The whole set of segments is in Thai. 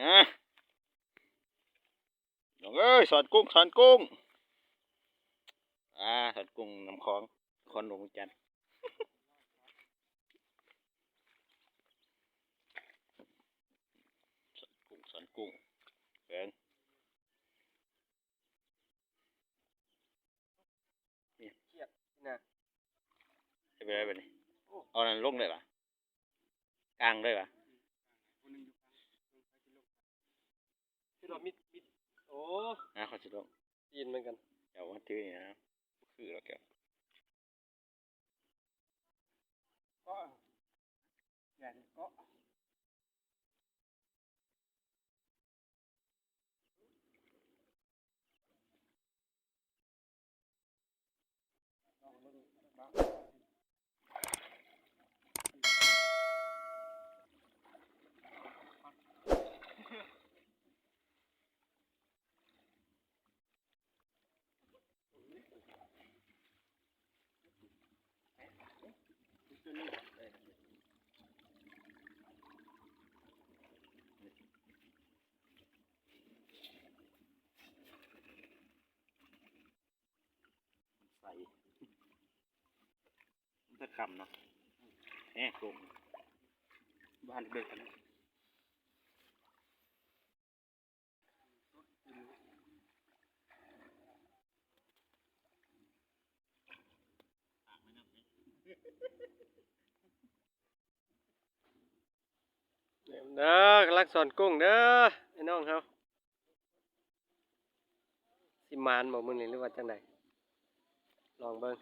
นะน้องเอ้ยสอนกุ้งสอนกุ้งสอนกุ้งน้ำคลองคอนหลวงจันทร์สอนกุ้งเบิ่งนี่เครียดนะจะไปได้แบบนี้เอานั่นลงเลยปะกลางเลยปะที่เรามิดโอ้เขาจะลงยินเหมือนกันเดี๋ยวว่าตื้อนี่นะคือเราแกก็ใหญ่ก็ใส่ถ้าคำเนาะแหกกุ้งบ้านเบิกกันเด้อกำลังสอนกุ้งเด้อไอ้น้องเขาสิมานบอกมึงนี่หรือว่าจังไดลองเบิ่ง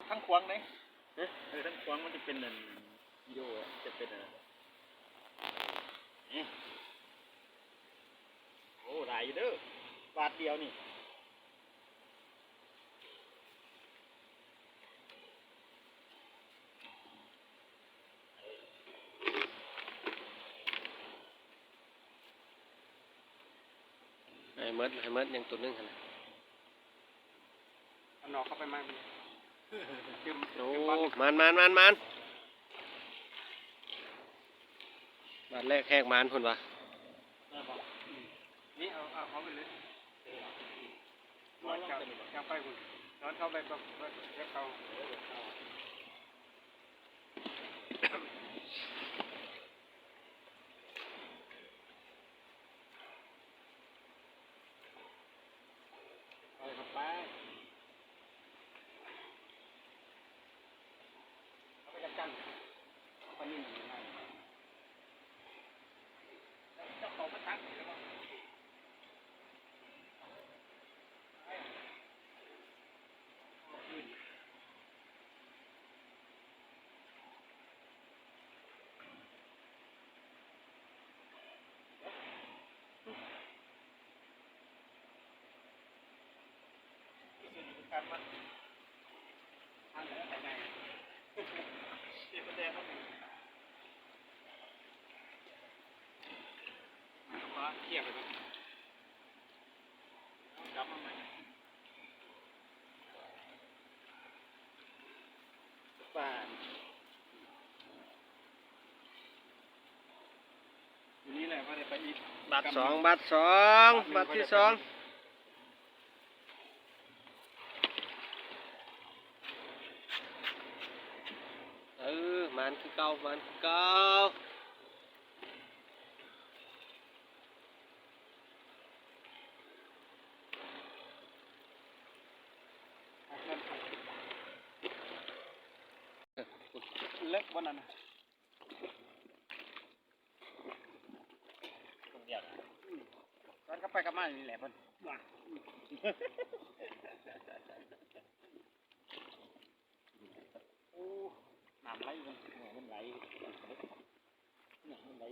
ทั้งควงเลยทั้งควงมันจะเป็นวิดีโอจะเป็นโอ้หลายอยู่เด้อบาทเดียวนี่ให้เมิดยังตัวนึงขนาดเอาหนอกเข้าไปมากโอ้มันบาทแรกแหกมันพุ่นวะนี่เอาไปเลยจะไปคุณนอนเข้าไปแบบเขาเอาไปเอาไปกันเอาไปนี่เจ้าของมาตั้งการมันอันไหนไหนเดี๋ยวประเดี๋ยวเขามาเขี่ยไปก่อนจับมันไหมป่านอยู่นี่แหละว่าได้ไปอีกบัตรสองบัตรที่สองมันคือเก่าเล็กวันนั้น มันก็ไปกับมานี่แหละเพิ่นโอ้น้ำไหลมันไหลเนี่ยมันไหล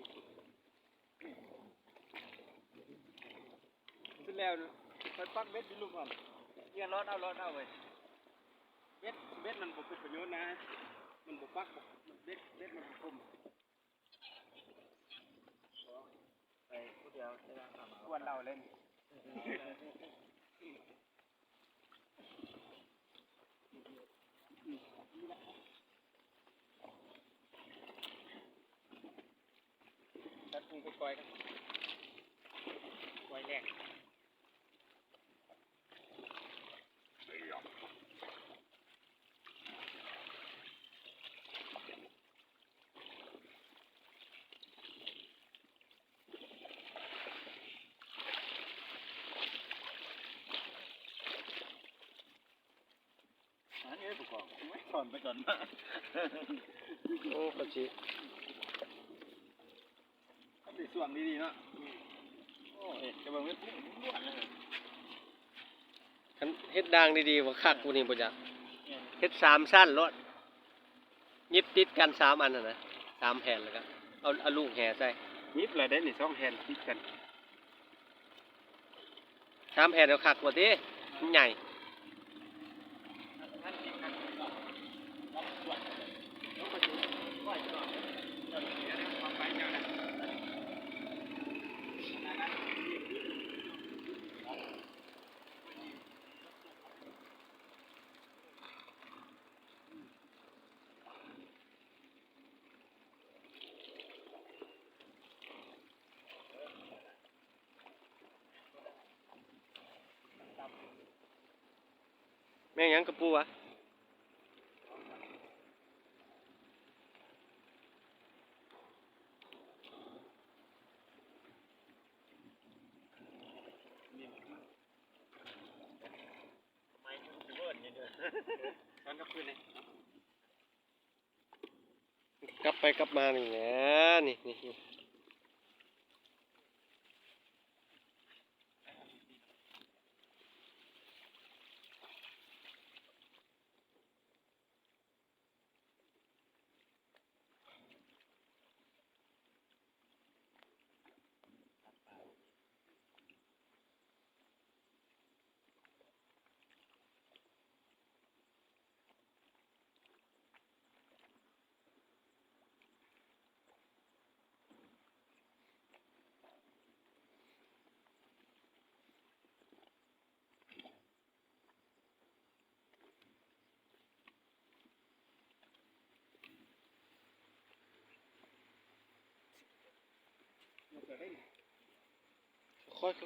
ขึ้นแล้วไปปักเบ็ดดิลูกก่อนเกี่ยร้อนเอาเว้ยเบ็ดมันบ่เป็นประโยชน์นะมันบ่ปักบ่เบ็ดมันบ่คุ้มไปผู้เดียวได้ว่าควรเราเล่นตัดกุ้งไปปล่อยกันปล่อยแรกอันนี้ถูกต้องไม่สอนไปก่อนมา โอ้กะจิ ทำในส่วนดีๆเนาะโอ้เห็ดกระเบื้องไม่พุ่งล้วนเลย คันเฮ็ดด่างดีๆบ่คักกูนี่บ่จักเฮ็ด3ชั้นรถยิบติดกัน3อันน่ะนะ3แผ่นแล้วก็เอาลูกแห่ใส่ ยิบเลยได้นี่2แผ่นติดกัน 3แผ่นเอาคักกว่าติมันใหญ่แม่งหยังกระปูวะ ตอนกลางคืนเลย กลับไปกลับมานี่แหละนี่ค่อยตั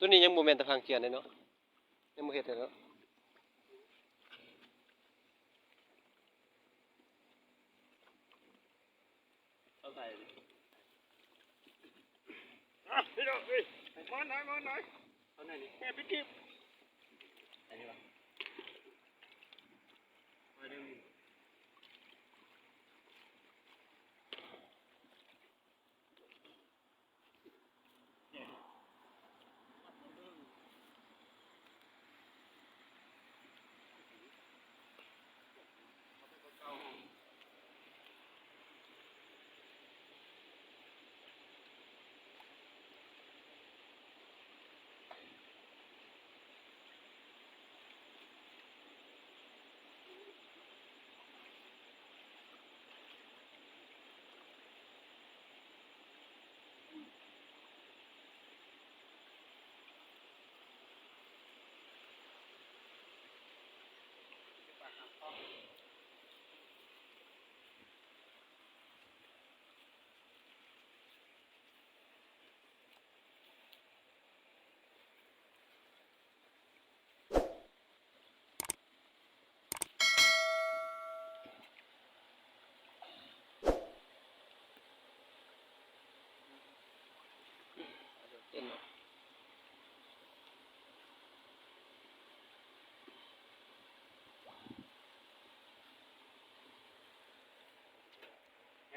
วนี้ยังบ่แม่นตะพังเกียนเลยเนาะยังบ่เฮ็ดเลยเนาะ เอาใส่ดิพี่น้องมาหน่อยเอาหน่อยดิแค่พี่กิ๊บอันนี้วะมาดึง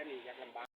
นี่อยากลำบาก